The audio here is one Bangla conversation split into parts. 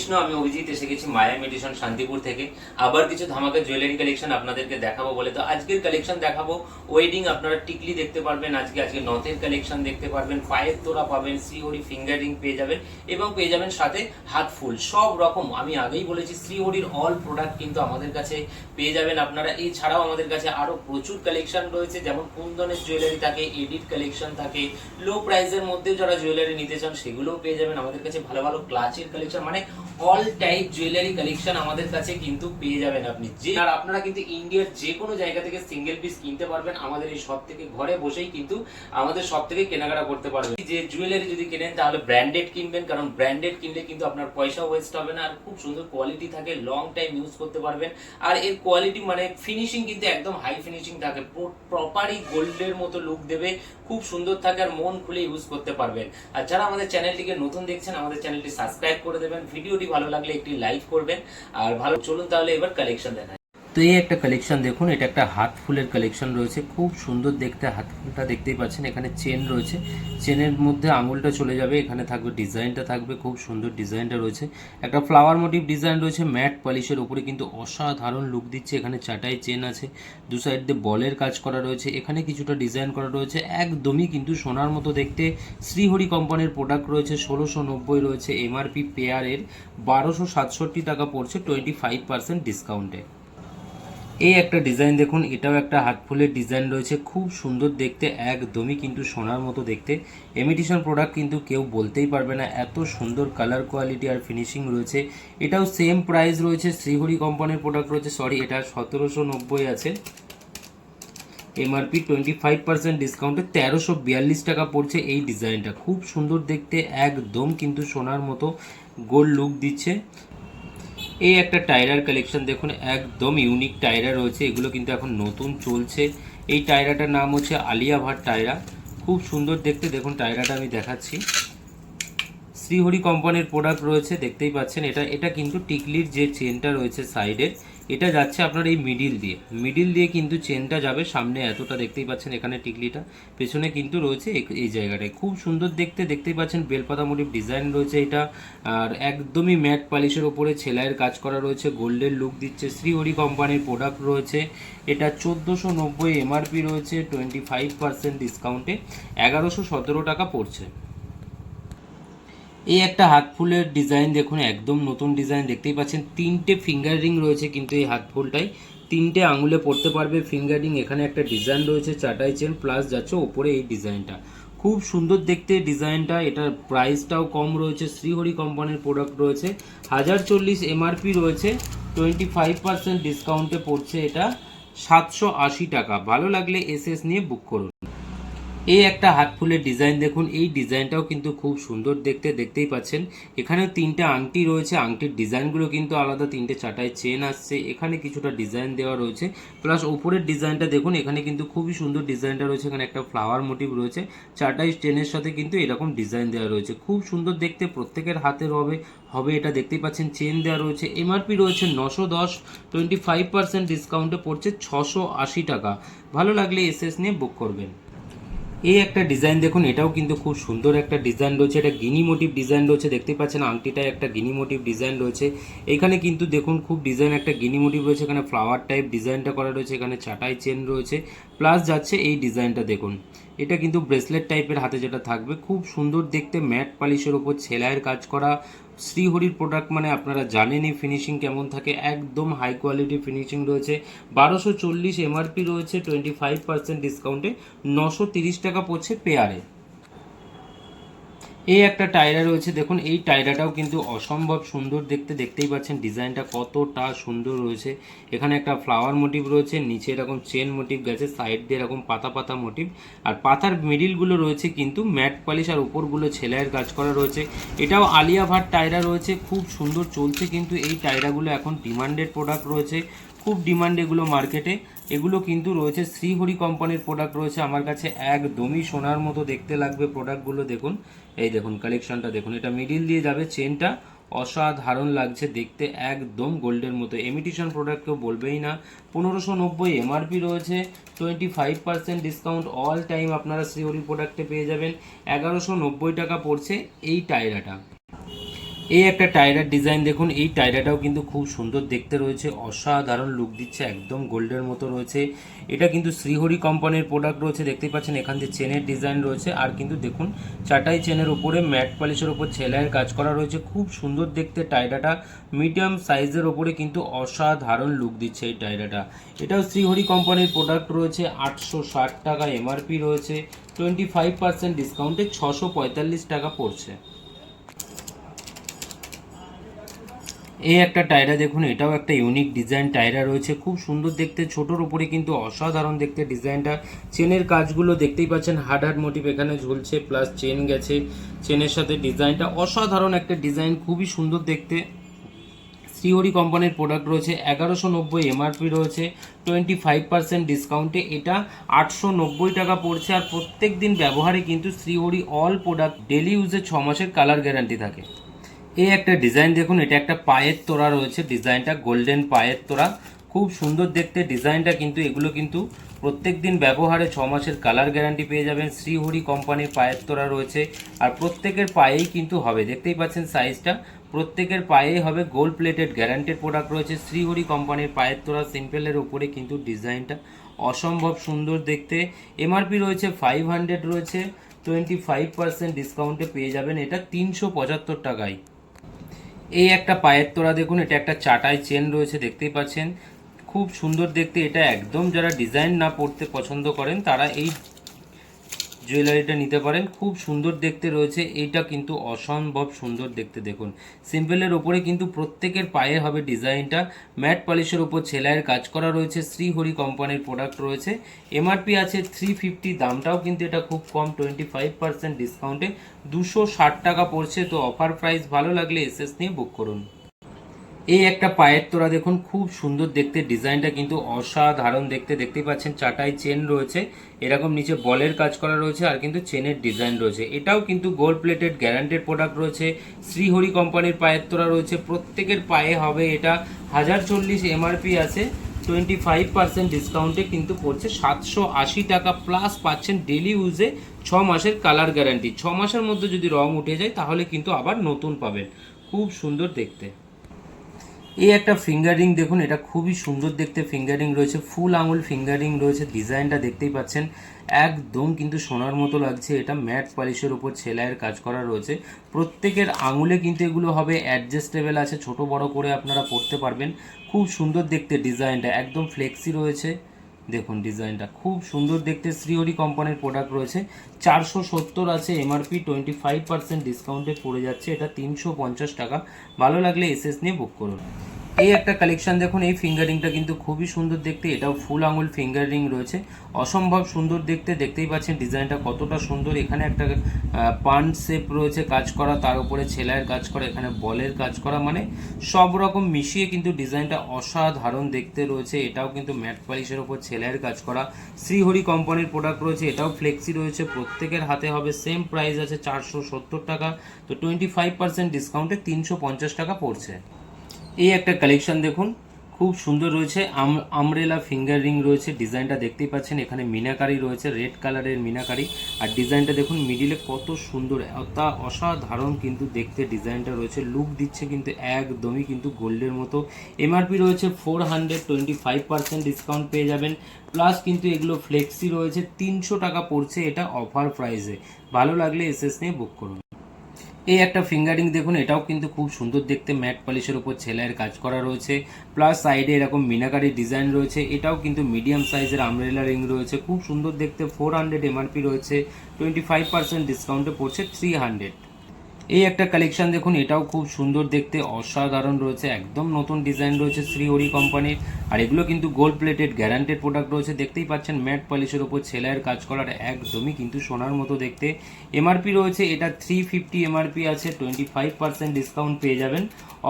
কৃষ্ণ, আমি অভিজিৎ এসে গেছি মায়া মেডিসন শান্তিপুর থেকে। আবার কিছু ধামাকা জুয়েলারি কালেকশন আপনাদেরকে দেখাবো বলে। তো আজকের কালেকশন দেখাবো ওয়েডিং, আপনারা টিকলি দেখতে পারবেন, আজকে নথের কালেকশন দেখতে পারবেন, পায়ের তোড়া পাবেন, শ্রীহরি ফিঙ্গার রিং পেয়ে যাবেন এবং পেয়ে যাবেন সাথে হাত ফুল, সব রকম। আমি আগেই বলেছি শ্রীহরির অল প্রোডাক্ট কিন্তু আমাদের কাছে পেয়ে যাবেন আপনারা। এছাড়াও আমাদের কাছে আরো প্রচুর কালেকশন রয়েছে, যেমন কুন্দনের জুয়েলারি থাকে, এডিট কালেকশন থাকে, লো প্রাইসের মধ্যে যারা জুয়েলারি নিতে চান সেগুলোও পেয়ে যাবেন আমাদের কাছে। ভালো ভালো ক্লাচের কালেকশন, মানে অল টাইপ জুয়েলারি কালেকশন আমাদের কাছে কিন্তু পেয়ে যাবেন আপনি। আর আপনারা কিন্তু ইন্ডিয়ার যে কোনো জায়গা থেকে সিঙ্গেল পিস কিনতে পারবেন আমাদের এই শপ থেকে, ঘরে বসেই কিন্তু আমাদের শপ থেকে কেনাকাটা করতে পারবেন। যে জুয়েলারি যদি কেনেন তাহলে ব্র্যান্ডেড কিনবেন, কারণ ব্র্যান্ডেড কিনলে কিন্তু আপনার পয়সা ওয়েস্ট হবে না, আর খুব সুন্দর কোয়ালিটি থাকে, লং টাইম ইউজ করতে পারবেন। আর এর কোয়ালিটি মানে ফিনিশিং কিন্তু একদম হাই ফিনিশিং থাকে, প্রপারই গোল্ডের মতো লুক দেবে, খুব সুন্দর থাকে, আর মন খুলে ইউজ করতে পারবেন। আর যারা আমাদের চ্যানেলটিকে নতুন দেখছেন, আমাদের চ্যানেলটি সাবস্ক্রাইব করে দেবেন, ভিডিওটি ভালো লাগলে একটি লাইক করবেন। আর ভালো, চলুন তাহলে এবার কালেকশন দেখাই। তো এই একটা কালেকশন দেখুন, এটা একটা হাত ফুলের কালেকশন রয়েছে, খুব সুন্দর দেখতে। হাত ফুলটা দেখতেই পাচ্ছেন, এখানে চেন রয়েছে, চেনের মধ্যে আঙুলটা চলে যাবে, এখানে থাকবে ডিজাইনটা থাকবে, খুব সুন্দর ডিজাইনটা রয়েছে। একটা ফ্লাওয়ার মোটিভ ডিজাইন রয়েছে ম্যাট পলিশের উপরে, কিন্তু অসাধারণ লুক দিচ্ছে। এখানে চাটাই চেন আছে, দু সাইড দিয়ে বলের কাজ করা রয়েছে, এখানে কিছুটা ডিজাইন করা রয়েছে, একদমই কিন্তু সোনার মতো দেখতে। শ্রীহরি কোম্পানির প্রোডাক্ট রয়েছে, 1690 রয়েছে এমআরপি, পেয়ারের 1267 টাকা পড়ছে 25% ডিসকাউন্টে। এই একটা ডিজাইন দেখুন, এটাও একটা হাত ফুলের ডিজাইন রয়েছে, খুব সুন্দর দেখতে, একদমই কিন্তু সোনার মতো দেখতে। ইমিটেশন প্রোডাক্ট কিন্তু কেউ বলতেই পারবে না, এত সুন্দর কালার কোয়ালিটি আর ফিনিশিং রয়েছে। এটাও সেম প্রাইস রয়েছে, শ্রীহরি কোম্পানির প্রোডাক্ট রয়েছে, সরি এটা 1790 আছে এমআরপি, 25% ডিসকাউন্টে 1342 টাকা পড়ছে এই ডিজাইনটা। খুব সুন্দর দেখতে, একদম কিন্তু সোনার মতো গোল্ড লুক দিচ্ছে। এই একটা টায়রার কালেকশন দেখুন, একদম ইউনিক টায়রা রয়েছে, এগুলো কিন্তু এখন নতুন চলছে। এই টায়রাটার নাম হচ্ছে আলিয়া ভাট টায়রা, খুব সুন্দর দেখতে। দেখুন টায়রাটা আমি দেখাচ্ছি, শ্রীহরি কোম্পানির প্রোডাক্ট রয়েছে, দেখতেই পাচ্ছেন। এটা কিন্তু টিকলির যে চেনটা রয়েছে সাইডের, এটা যাচ্ছে আপনার এই মিডিল দিয়ে কিন্তু চেনটা যাবে সামনে, এতটা দেখতেই পাচ্ছেন। এখানে টিকলিটা পেছনে কিন্তু রয়েছে এই জায়গাটায়, খুব সুন্দর দেখতে, দেখতেই পাচ্ছেন। বেলপাতা মোটিভ ডিজাইন রয়েছে এটা, আর একদমই ম্যাট পলিশের ওপরে ছেলাইয়ের কাজ করা রয়েছে, গোল্ডের লুক দিচ্ছে। শ্রীহরি কোম্পানির প্রোডাক্ট রয়েছে, এটা 1490 এমআরপি রয়েছে, 25% ডিসকাউন্টে 1117 টাকা পড়ছে। এই একটা হাত ফুলের ডিজাইন দেখুন, একদম নতুন ডিজাইন, দেখতেই পাচ্ছেন। 3টে ফিঙ্গার রিং রয়েছে কিন্তু এই হাত ফুলটাই 3টে আঙুলে পড়তে পারবে ফিঙ্গার রিং। এখানে একটা ডিজাইন রয়েছে চাটাই চেন, প্লাস যাচ্ছে ওপরে এই ডিজাইনটা, খুব সুন্দর দেখতে ডিজাইনটা। এটার প্রাইসটাও কম রয়েছে, শ্রীহরি কোম্পানির প্রোডাক্ট রয়েছে, 1040 এমআরপি রয়েছে, 25% ডিসকাউন্টে পড়ছে এটা 780 টাকা। ভালো লাগলে এসএস নিয়ে বুক করুন। এই একটা হাত ফুলের ডিজাইন দেখুন, এই ডিজাইনটাও কিন্তু খুব সুন্দর দেখতে, দেখতেই পাচ্ছেন। এখানে 3টে আংটি রয়েছে, আংটির ডিজাইনগুলো কিন্তু আলাদা, 3টে চাটাই চেন আসছে, এখানে কিছুটা ডিজাইন দেওয়া রয়েছে, প্লাস উপরের ডিজাইনটা দেখুন, এখানে কিন্তু খুবই সুন্দর ডিজাইনটা রয়েছে। এখানে একটা ফ্লাওয়ার মোটিভ রয়েছে, চাটাই চেনের সাথে কিন্তু এরকম ডিজাইন দেওয়া রয়েছে, খুব সুন্দর দেখতে। প্রত্যেকের হাতের হবে এটা, দেখতেই পাচ্ছেন। চেন দেওয়া রয়েছে, এমআরপি রয়েছে 910, 25% ডিসকাউন্টে পড়ছে 680 টাকা। ভালো লাগলে এসএস নিয়ে বুক করবেন। এই একটা ডিজাইন দেখুন, এটাও কিন্তু খুব সুন্দর একটা ডিজাইন রয়েছে, এটা গিনি মোটিভ ডিজাইন রয়েছে, দেখতে পাচ্ছেন। আংটিটায় একটা গিনি মোটিভ ডিজাইন রয়েছে, এখানে কিন্তু দেখুন খুব ডিজাইন একটা গিনি মোটিভ রয়েছে, এখানে ফ্লাওয়ার টাইপ ডিজাইনটা করা রয়েছে, এখানে চাটাই চেন রয়েছে, প্লাস যাচ্ছে এই ডিজাইনটা দেখুন। এটা কিন্তু ব্রেসলেট টাইপের হাতে যেটা থাকবে, খুব সুন্দর দেখতে, ম্যাট পলিশের ওপর সেলাইয়ের কাজ করা। শ্রীহরির প্রোডাক্ট মানে আপনারা জানেনই ফিনিশিং কেমন থাকে, একদম হাই কোয়ালিটি ফিনিশিং রয়েছে। 1240 এমআরপি রয়েছে, 25% ডিসকাউন্টে 930 টাকা পড়ছে পেয়ারে। এই একটা টায়রা রয়েছে দেখুন, এই টায়রাটাও কিন্তু অসম্ভব সুন্দর দেখতে, দেখতেই পাচ্ছেন ডিজাইনটা কতটা সুন্দর রয়েছে। এখানে একটা ফ্লাওয়ার মোটিভ রয়েছে, নিচে এরকম চেন মোটিভ গেছে, সাইড দিয়ে এরকম পাতা পাতা মোটিভ, আর পাতার মিডিলগুলো রয়েছে কিন্তু ম্যাট পলিশ, আর উপরগুলো ছেলাইয়ের কাজ করা রয়েছে। এটাও আলিয়া ভাট টায়রা রয়েছে, খুব সুন্দর চলছে কিন্তু এই টায়রাগুলো এখন ডিমান্ডেড প্রোডাক্ট রয়েছে, খুব ডিমান্ড এগুলো মার্কেটে। এগুলো কিন্তু রয়েছে শ্রীহরি কোম্পানির প্রোডাক্ট রয়েছে আমার কাছে, একদমই সোনার মতো দেখতে লাগবে প্রোডাক্টগুলো। দেখুন, এই দেখুন কালেকশনটা দেখুন, এটা মিডিল দিয়ে যাবে, চেনটা অসাধারণ লাগছে দেখতে, একদম গোল্ডের মতো। ইমিটেশন প্রোডাক্ট কেউ বলবেই না। 1590 এমআরপি রয়েছে, 25% ডিসকাউন্ট অল টাইম আপনারা শ্রীহরি প্রোডাক্টে পেয়ে যাবেন। 1190 টাকা পড়ছে এই টায়রাটা। এই একটা টায়রার ডিজাইন দেখুন, এই টায়রাটাও কিন্তু খুব সুন্দর দেখতে রয়েছে, অসাধারণ লুক দিচ্ছে, একদম গোল্ডের মতো রয়েছে। এটা কিন্তু শ্রীহরি কোম্পানির প্রোডাক্ট রয়েছে, দেখতেই পাচ্ছেন এখান থেকে চেনের ডিজাইন রয়েছে। আর কিন্তু দেখুন চাটাই চেনের ওপরে ম্যাট পলিশের ওপর সেলাইয়ের কাজ করা রয়েছে, খুব সুন্দর দেখতে টায়রাটা। মিডিয়াম সাইজের ওপরে কিন্তু অসাধারণ লুক দিচ্ছে এই টায়রাটা। এটাও শ্রীহরি কোম্পানির প্রোডাক্ট রয়েছে, 860 টাকা এমআরপি রয়েছে, 25% ডিসকাউন্টে 645 টাকা পড়ছে। এই একটা টায়রা দেখুন, এটাও একটা ইউনিক ডিজাইন টায়রা রয়েছে, খুব সুন্দর দেখতে, ছোটোর উপরে কিন্তু অসাধারণ দেখতে ডিজাইনটা। চেনের কাজগুলো দেখতেই পাচ্ছেন, হার্ড হার্ড মোটিভ এখানে ঝুলছে, প্লাস চেন গেছে, চেনের সাথে ডিজাইনটা অসাধারণ একটা ডিজাইন, খুবই সুন্দর দেখতে। শ্রীহরি কোম্পানির প্রোডাক্ট রয়েছে, 1190 এমআরপি রয়েছে, 25% ডিসকাউন্টে এটা 890 টাকা পড়ছে। আর প্রত্যেক দিন ব্যবহারে কিন্তু শ্রীহরি অল প্রোডাক্ট ডেলি ইউজে 6 মাসের কালার গ্যারান্টি থাকে। এই একটা ডিজাইন দেখুন, এটা একটা পায়ের তোড়া রয়েছে, ডিজাইনটা গোল্ডেন পায়ের তোড়া, খুব সুন্দর দেখতে ডিজাইনটা। কিন্তু এগুলো কিন্তু প্রত্যেক দিন ব্যবহারে 6 মাসের কালার গ্যারান্টি পেয়ে যাবেন। শ্রীহরি কোম্পানির পায়ের তোড়া রয়েছে, আর প্রত্যেকের পায়েই কিন্তু হবে, দেখতেই পাচ্ছেন সাইজটা, প্রত্যেকের পায়েই হবে। গোল্ড প্লেটেড গ্যারান্টেড প্রোডাক্ট রয়েছে শ্রীহরি কোম্পানির পায়ের তোড়া, সিম্পলের ওপরে কিন্তু ডিজাইনটা অসম্ভব সুন্দর দেখতে। এমআরপি রয়েছে 500 রয়েছে, 25% ডিসকাউন্টে পেয়ে যাবেন এটা 375 টাকায়। এই একটা পায়ের তোড়া দেখুন, এটা একটা চাটাই চেন রয়েছে, দেখতেই পাচ্ছেন খুব সুন্দর দেখতে। এটা একদম যারা ডিজাইন না পড়তে পছন্দ করেন তারা এই জুয়েলারিটা নিতে পারেন, খুব সুন্দর দেখতে রয়েছে। এইটা কিন্তু অসম্ভব সুন্দর দেখতে, দেখুন সিম্পলের ওপরে কিন্তু প্রত্যেকের পায়ে হবে ডিজাইনটা। ম্যাট পলিশের ওপর সেলাইয়ের কাজ করা রয়েছে, শ্রীহরি কোম্পানির প্রোডাক্ট রয়েছে। এমআরপি আছে 350, দামটাও কিন্তু এটা খুব কম, 25% ডিসকাউন্টে 260 টাকা পড়ছে। তো অফার প্রাইস, ভালো লাগলে এসএস নিয়ে বুক করুন। এই একটা পায়ের তোড়া দেখুন, খুব সুন্দর দেখতে, ডিজাইনটা কিন্তু অসাধারণ দেখতে, দেখতেই পাচ্ছেন চাটাই চেন রয়েছে, এরকম নিচে বলের কাজ করা রয়েছে, আর কিন্তু চেনের ডিজাইন রয়েছে। এটাও কিন্তু গোল্ড প্লেটেড গ্যারান্টেড প্রোডাক্ট রয়েছে, শ্রীহরি কোম্পানির পায়ের তোড়া রয়েছে, প্রত্যেকের পায়ে হবে এটা। 1040 এমআরপি আছে, 25% ডিসকাউন্টে কিন্তু পড়ছে 780 টাকা, প্লাস পাচ্ছেন ডেলি ইউজে 6 মাসের কালার গ্যারান্টি। 6 মাসের মধ্যে যদি রং উঠে যায় তাহলে কিন্তু আবার নতুন পাবেন, খুব সুন্দর দেখতে। এই একটা ফিঙ্গার রিং দেখুন, এটা খুবই সুন্দর দেখতে ফিঙ্গার রিং রয়েছে, ফুল আঙুল ফিঙ্গার রিং রয়েছে, ডিজাইনটা দেখতেই পাচ্ছেন একদম কিন্তু সোনার মতো লাগছে। এটা ম্যাট পলিশের উপর সেলাইয়ের কাজ করা রয়েছে, প্রত্যেকের আঙুলে কিন্তু এগুলো হবে অ্যাডজাস্টেবল আছে, ছোট বড় করে আপনারা পরতে পারবেন। খুব সুন্দর দেখতে ডিজাইনটা, একদম ফ্লেক্সি রয়েছে, দেখুন ডিজাইনটা খুব সুন্দর দেখতে। শ্রীহরি কোম্পানির প্রোডাক্ট রয়েছে, 470 আছে এমআরপি, 25% ডিসকাউন্টে পড়ে যাচ্ছে এটা 350 টাকা। ভালো লাগলে এসএস নিয়ে বুক করুন। এই একটা কালেকশন দেখুন, এই ফিঙ্গারিংটা কিন্তু খুবই সুন্দর দেখতে, এটাও ফুল আঙুল ফিঙ্গার রিং রয়েছে, অসম্ভব সুন্দর দেখতে, দেখতেই পাচ্ছেন ডিজাইনটা কতটা সুন্দর। এখানে একটা পান শেপ রয়েছে কাজ করা, তার উপরে ছেলাইয়ের কাজ করা, এখানে বলের কাজ করা, মানে সব রকম মিশিয়ে কিন্তু ডিজাইনটা অসাধারণ দেখতে রয়েছে। এটাও কিন্তু ম্যাট পলিশের ওপর ছেলাইয়ের কাজ করা, শ্রীহরি কোম্পানির প্রোডাক্ট রয়েছে, এটাও ফ্লেক্সি রয়েছে, প্রত্যেকের হাতে হবে, সেম প্রাইস আছে 470 টাকা, তো 25% ডিসকাউন্টে 350 টাকা পড়ছে। এই একটা কালেকশন দেখুন, খুব সুন্দর রয়েছে, আমরেলা ফিঙ্গার রিং রয়েছে, ডিজাইনটা দেখতেই পাচ্ছেন, এখানে মিনাকারি রয়েছে, রেড কালারের মিনাকারি, আর ডিজাইনটা দেখুন মিডিলে কত সুন্দর, অসাধারণ কিন্তু দেখতে ডিজাইনটা রয়েছে, লুক দিচ্ছে কিন্তু একদমই কিন্তু গোল্ডের মতো। এমআরপি রয়েছে 400, 25% ডিসকাউন্ট পেয়ে যাবেন, প্লাস কিন্তু এগুলো ফ্লেক্সি রয়েছে, 300 টাকা পড়ছে এটা অফার প্রাইসে। ভালো লাগলে এসএস নিয়ে বুক করুন। এই একটা ফিঙ্গারিং দেখুন, এটাও কিন্তু খুব সুন্দর দেখতে, ম্যাট পলিশের উপর সেলাইয়ের কাজ করা রয়েছে, প্লাস সাইডে এরকম মিনাকারি ডিজাইন রয়েছে। এটাও কিন্তু মিডিয়াম সাইজের আমব্রেলা রিং রয়েছে, খুব সুন্দর দেখতে, 400 এমআরপি রয়েছে, 25% ডিসকাউন্টে পড়ছে 300। এই একটা কালেকশন দেখুন, এটাও খুব সুন্দর দেখতে, অসাধারণ রয়েছে, একদম নতুন ডিজাইন রয়েছে শ্রীহরি কোম্পানির, আর এগুলো কিন্তু গোল্ড প্লেটেড গ্যারান্টেড প্রোডাক্ট রয়েছে, দেখতেই পাচ্ছেন ম্যাট পলিশের উপর সেলাইয়ের কাজ করার, একদমই কিন্তু সোনার মতো দেখতে। এমআরপি রয়েছে এটা 350 এমআরপি আছে, 25% ডিসকাউন্ট পেয়ে যাবেন,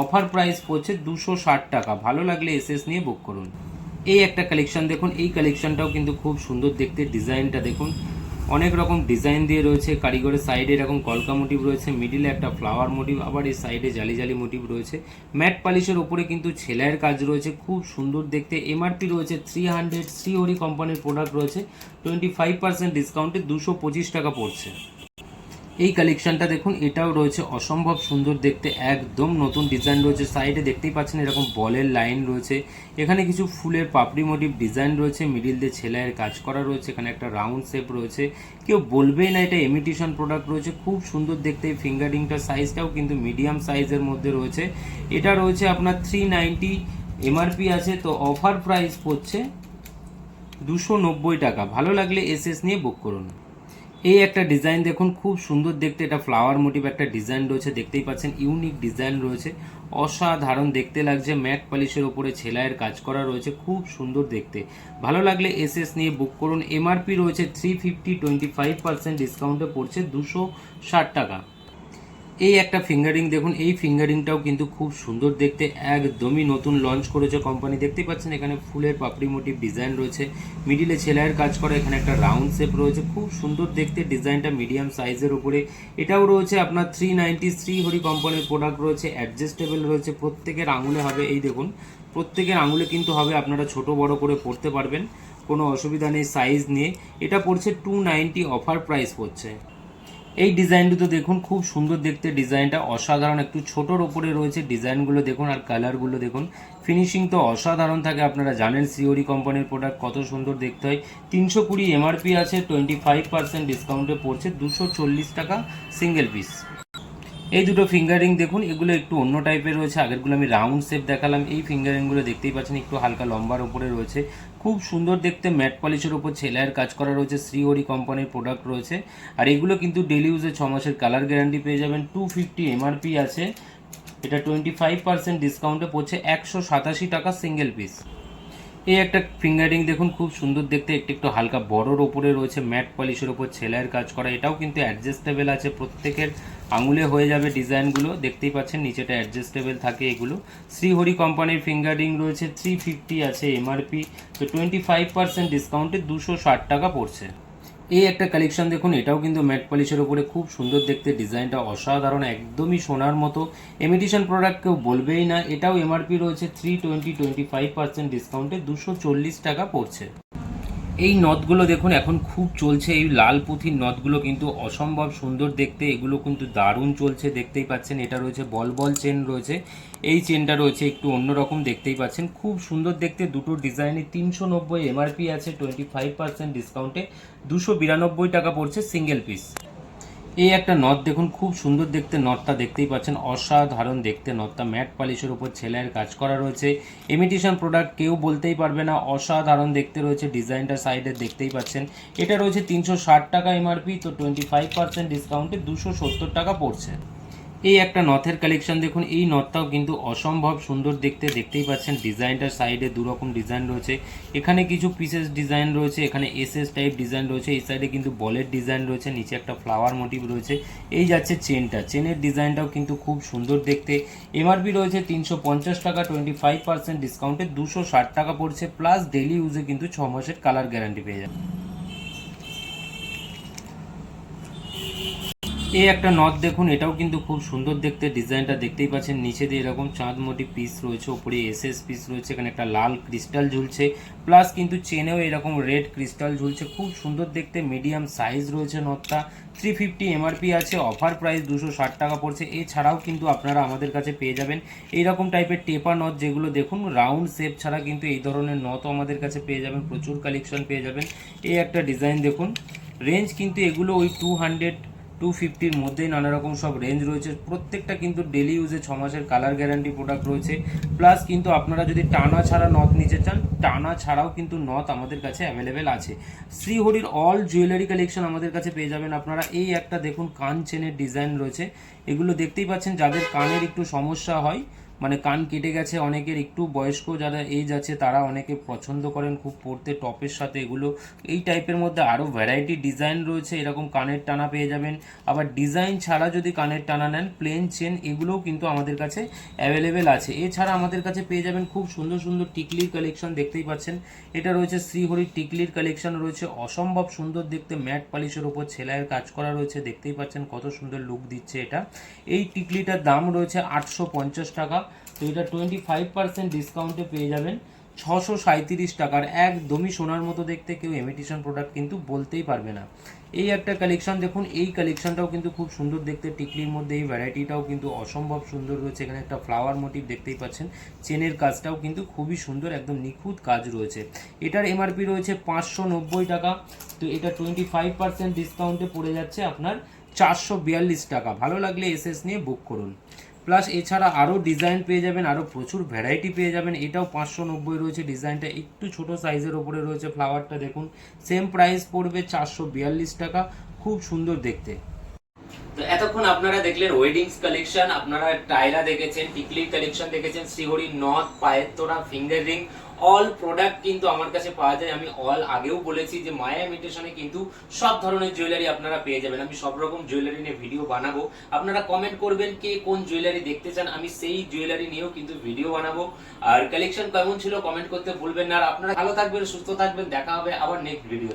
অফার প্রাইস পড়ছে 260 টাকা। ভালো লাগলে এসএস নিয়ে বুক করুন। এই একটা কালেকশন দেখুন, এই কালেকশনটাও কিন্তু খুব সুন্দর দেখতে, ডিজাইনটা দেখুন অনেক রকম ডিজাইন দিয়ে রয়েছে, কারিগরের সাইডে এরকম কলকা মোটিভ রয়েছে, মিডিলে একটা ফ্লাওয়ার মোটিভ, আবার এই সাইডে জালি জালি মোটিভ রয়েছে, ম্যাট পলিশের ওপরে কিন্তু সেলাইয়ের কাজ রয়েছে, খুব সুন্দর দেখতে। এমআরপি রয়েছে 300, শ্রীহরি কোম্পানির প্রোডাক্ট রয়েছে, 25% ডিসকাউন্টে 225 টাকা পড়ছে। এই কালেকশনটা দেখুন, এটাও রয়েছে অসম্ভব সুন্দর দেখতে, একদম নতুন ডিজাইন রয়েছে। সাইডে দেখতেই পাচ্ছেন এরকম বলের লাইন রয়েছে, এখানে কিছু ফুলের পাপড়ি মোটিভ ডিজাইন রয়েছে, মিডিল দিয়ে ছেলের কাজ করা রয়েছে, এখানে একটা রাউন্ড শেপ রয়েছে, কেউ বলবেই না এটা ইমিটেশন প্রোডাক্ট রয়েছে। খুব সুন্দর দেখতে, এই ফিঙ্গারিংটার সাইজটাও কিন্তু মিডিয়াম সাইজের মধ্যে রয়েছে। এটা রয়েছে আপনার 390 এমআরপি আছে, তো অফার প্রাইস পড়ছে 290 টাকা। ভালো লাগলে এসএস নিয়ে বুক করুন। এই একটা ডিজাইন দেখুন, খুব সুন্দর দেখতে, এটা ফ্লাওয়ার মোটিভ একটা ডিজাইন রয়েছে, দেখতেই পাচ্ছেন ইউনিক ডিজাইন রয়েছে, অসাধারণ দেখতে লাগছে। ম্যাট পলিশের উপরে ছেলাইয়ের কাজ করা রয়েছে, খুব সুন্দর দেখতে। ভালো লাগলে এসএস নিয়ে বুক করুন। এমআরপি রয়েছে 350, 25% ডিসকাউন্টে পড়ছে 260 টাকা। এই একটা ফিঙ্গারিং দেখুন, এই ফিঙ্গারিংটাও কিন্তু খুব সুন্দর দেখতে, একদমই নতুন লঞ্চ করেছে কোম্পানি। দেখতেই পাচ্ছেন এখানে ফুলের পাপড়ি মোটিভ ডিজাইন রয়েছে, মিডিলে ছেলাইয়ের কাজ করা, এখানে একটা রাউন্ড শেপ রয়েছে, খুব সুন্দর দেখতে ডিজাইনটা, মিডিয়াম সাইজের উপরে। এটাও রয়েছে আপনার 390, শ্রীহরি কোম্পানির প্রোডাক্ট রয়েছে, অ্যাডজাস্টেবল রয়েছে, প্রত্যেকের আঙুলে হবে। এই দেখুন, প্রত্যেকের আঙুলে কিন্তু হবে, আপনারা ছোট বড় করে পড়তে পারবেন, কোনো অসুবিধা নেই সাইজ নিয়ে। এটা পড়ছে 290, অফার প্রাইস পড়ছে। এই ডিজাইনটা তো দেখুন, খুব সুন্দর দেখতে, ডিজাইনটা অসাধারণ, একটু ছোটোর ওপরে রয়েছে ডিজাইনগুলো দেখুন, আর কালারগুলো দেখুন, ফিনিশিং তো অসাধারণ থাকে, আপনারা জানেন সিওরি কোম্পানির প্রোডাক্ট কত সুন্দর দেখতে হয়। 320 এমআরপি আছে, 25% ডিসকাউন্টে পড়ছে 240 টাকা সিঙ্গেল পিস। এই দুটো ফিঙ্গারিং দেখুন, এগুলো একটু অন্য টাইপের রয়েছে, আগেরগুলো আমি রাউন্ড শেপ দেখালাম, এই ফিঙ্গারিংগুলো দেখতেই পাচ্ছেন একটু হালকা লম্বার উপরে রয়েছে, খুব সুন্দর দেখতে, ম্যাট পলিশের উপর ছেলাইয়ের কাজ করা রয়েছে, শ্রীহরি কোম্পানির প্রোডাক্ট রয়েছে। আর এগুলো কিন্তু ডেলি ইউজে 6 মাসের কালার গ্যারান্টি পেয়ে যাবেন। 250 এমআরপি আছে, এটা 25% ডিসকাউন্টে পড়ছে 187 টাকা সিঙ্গেল পিস। এই একটা ফিঙ্গারিং দেখুন, খুব সুন্দর দেখতে, একটু হালকা বড়োর ওপরে রয়েছে, ম্যাট পলিশের ওপর ছেলাইয়ের কাজ করা, এটাও কিন্তু অ্যাডজাস্টেবল আছে, প্রত্যেকের আঙুলে হয়ে যাবে ডিজাইনগুলো, দেখতেই পাচ্ছেন নিচেটা অ্যাডজাস্টেবল থাকে। এগুলো শ্রীহরি কোম্পানির ফিঙ্গারিং রয়েছে, 350 আছে এমআরপি, তো 25% ডিসকাউন্টে 260 টাকা পড়ছে। এই একটা কালেকশন দেখুন, এটাও কিন্তু ম্যাট পলিশের উপরে, খুব সুন্দর দেখতে, ডিজাইনটা অসাধারণ, একদমই সোনার মতো, ইমিটেশন প্রোডাক্ট কেউ বলবেই না। এটাও এমআরপি রয়েছে 320, 25% ডিসকাউন্টে 240 টাকা পড়ছে। এই নথগুলো দেখুন, এখন খুব চলছে, এই লাল পুঁথির নথগুলো কিন্তু অসম্ভব সুন্দর দেখতে, এগুলো কিন্তু দারুণ চলছে, দেখতেই পাচ্ছেন। এটা রয়েছে বল বল চেন রয়েছে, এই চেনটা রয়েছে একটু অন্যরকম, দেখতেই পাচ্ছেন, খুব সুন্দর দেখতে, দুটো ডিজাইনে 390 এমআরপি আছে, 25% ডিসকাউন্টে 292 টাকা পড়ছে সিঙ্গেল পিস। এই একটা নথ দেখুন, খুব সুন্দর দেখতে, নথটা দেখতেই পাচ্ছেন, অসাধারণ দেখতে নথটা, ম্যাট পলিশের উপর ছেলাইয়ের কাজ করা রয়েছে, ইমিটেশন প্রোডাক্ট কেউ বলতেই পারবে না, অসাধারণ দেখতে রয়েছে, ডিজাইনটা সাইডে দেখতেই পাচ্ছেন। এটা রয়েছে 360 টাকা এমআরপি, তো 25% ডিসকাউন্টে 270 টাকা পড়ছে। এই একটা নথের কালেকশন দেখুন, এই নথটাও কিন্তু অসম্ভব সুন্দর দেখতে, দেখতেই পাচ্ছেন ডিজাইনটার সাইডে দুরকম ডিজাইন রয়েছে, এখানে কিছু পিসেস ডিজাইন রয়েছে, এখানে এসএস টাইপ ডিজাইন রয়েছে, এই সাইডে কিন্তু বলের ডিজাইন রয়েছে, নিচে একটা ফ্লাওয়ার মোটিভ রয়েছে। এই যাচ্ছে চেনটা, চেনের ডিজাইনটাও কিন্তু খুব সুন্দর দেখতে। এমআরপি রয়েছে 350 টাকা, 25% ডিসকাউন্টে 260 টাকা পড়ছে, প্লাস ডেলি ইউজে কিন্তু 6 মাসের কালার গ্যারান্টি পেয়ে যাবে। এই একটা নথ দেখুন, এটাও কিন্তু খুব সুন্দর দেখতে, ডিজাইনটা দেখতেই পাচ্ছেন, নিচে দিয়ে এরকম চাঁদ মোটিভ পিস রয়েছে, ওপরে এসএস পিস রয়েছে, এখানে একটা লাল ক্রিস্টাল ঝুলছে, প্লাস কিন্তু চেনেও এরকম রেড ক্রিস্টাল ঝুলছে, খুব সুন্দর দেখতে, মিডিয়াম সাইজ রয়েছে নথটা। 350 এমআরপি আছে, অফার প্রাইস 260 টাকা পড়ছে। এছাড়াও কিন্তু আপনারা আমাদের কাছে পেয়ে যাবেন এইরকম টাইপের টেপা নথ, যেগুলো দেখুন রাউন্ড শেপ ছাড়া কিন্তু এই ধরনের নথও আমাদের কাছে পেয়ে যাবেন, প্রচুর কালেকশন পেয়ে যাবেন। এই একটা ডিজাইন দেখুন, রেঞ্জ কিন্তু এগুলো ওই 200, 250-র মধ্যেই নানা রকম সব রেঞ্জ রয়েছে, প্রত্যেকটা কিন্তু ডেলি ইউজে 6 মাসের কালার গ্যারান্টি প্রোডাক্ট রয়েছে। প্লাস কিন্তু আপনারা যদি টানা ছাড়া নথ নিতে চান, টানা ছাড়াও কিন্তু নথ আমাদের কাছে অ্যাভেলেবেল আছে। শ্রীহরির অল জুয়েলারি কালেকশন আমাদের কাছে পেয়ে যাবেন আপনারা। এই একটা দেখুন কান চেনের ডিজাইন রয়েছে, এগুলো দেখতেই পাচ্ছেন, যাদের কানের একটু সমস্যা হয়, মানে কান কেটে গেছে অনেকের, একটু বয়স্ক যারা এজ আছে তারা অনেকে পছন্দ করেন খুব পরতে টপের সাথে, এগুলো এই টাইপের মধ্যে আরও ভ্যারাইটি ডিজাইন রয়েছে, এরকম কানের টানা পেয়ে যাবেন। আবার ডিজাইন ছাড়া যদি কানের টানা নেন, প্লেন চেন, এগুলোও কিন্তু আমাদের কাছে অ্যাভেলেবেল আছে। এছাড়া আমাদের কাছে পেয়ে যাবেন খুব সুন্দর সুন্দর টিকলির কালেকশন, দেখতেই পাচ্ছেন, এটা রয়েছে শ্রীহরির টিকলির কালেকশন রয়েছে, অসম্ভব সুন্দর দেখতে, ম্যাট পলিশের ওপর ছেলাইয়ের কাজ করা রয়েছে, দেখতেই পাচ্ছেন কত সুন্দর লুক দিচ্ছে এটা। এই টিকলিটার দাম রয়েছে 850 টাকা, তো এটা 25% ডিসকাউন্টে পেয়ে যাবেন 637 টাকার, একদমই সোনার মতো দেখতে, কেউ ইমিটেশন প্রোডাক্ট কিন্তু বলতেই পারবে না। এই একটা কালেকশন দেখুন, এই কালেকশনটাও কিন্তু খুব সুন্দর দেখতে, টিকলির মধ্যে এই ভ্যারাইটিটাও কিন্তু অসম্ভব সুন্দর রয়েছে। এখানে একটা ফ্লাওয়ার মোটিভ দেখতেই পাচ্ছেন, চেনের কাজটাও কিন্তু খুবই সুন্দর, একদম নিখুঁত কাজ রয়েছে। এটার এমআরপি রয়েছে 590 টাকা, তো এটা 25% ডিসকাউন্টে পড়ে যাচ্ছে আপনার 442 টাকা। ভালো লাগলে এসএস নিয়ে বুক করুন। প্লাস এছাড়া আরও ডিজাইন পেয়ে যাবেন, আরও প্রচুর ভ্যারাইটি পেয়ে যাবেন। এটাও 590 রয়েছে, ডিজাইনটা একটু ছোট সাইজের ওপরে রয়েছে, ফ্লাওয়ারটা দেখুন, সেম প্রাইস পড়বে 442 টাকা, খুব সুন্দর দেখতে। তো এতক্ষণ আপনারা দেখলেন ওয়েডিংস কালেকশন, আপনারা টায়রা দেখেছেন, টিকলির কালেকশন দেখেছেন, শ্রীহরি নথ, পায়ের তোড়া, ফিঙ্গার রিং, অল প্রোডাক্ট কিন্তু আমার কাছে পাওয়া যায়। আমি অল আগেও বলেছি যে মায়া ইমিটেশনে কিন্তু সব ধরনের জুয়েলারি আপনারা পেয়ে যাবেন। আমি সব রকম জুয়েলারি নিয়ে ভিডিও বানাবো, আপনারা কমেন্ট করবেন কে কোন জুয়েলারি দেখতে চান, আমি সেই জুয়েলারি নিয়েও কিন্তু ভিডিও বানাবো। আর কালেকশন কেমন ছিল কমেন্ট করতে ভুলবেন না। আর আপনারা ভালো থাকবেন, সুস্থ থাকবেন, দেখা হবে আবার নেক্সট ভিডিও।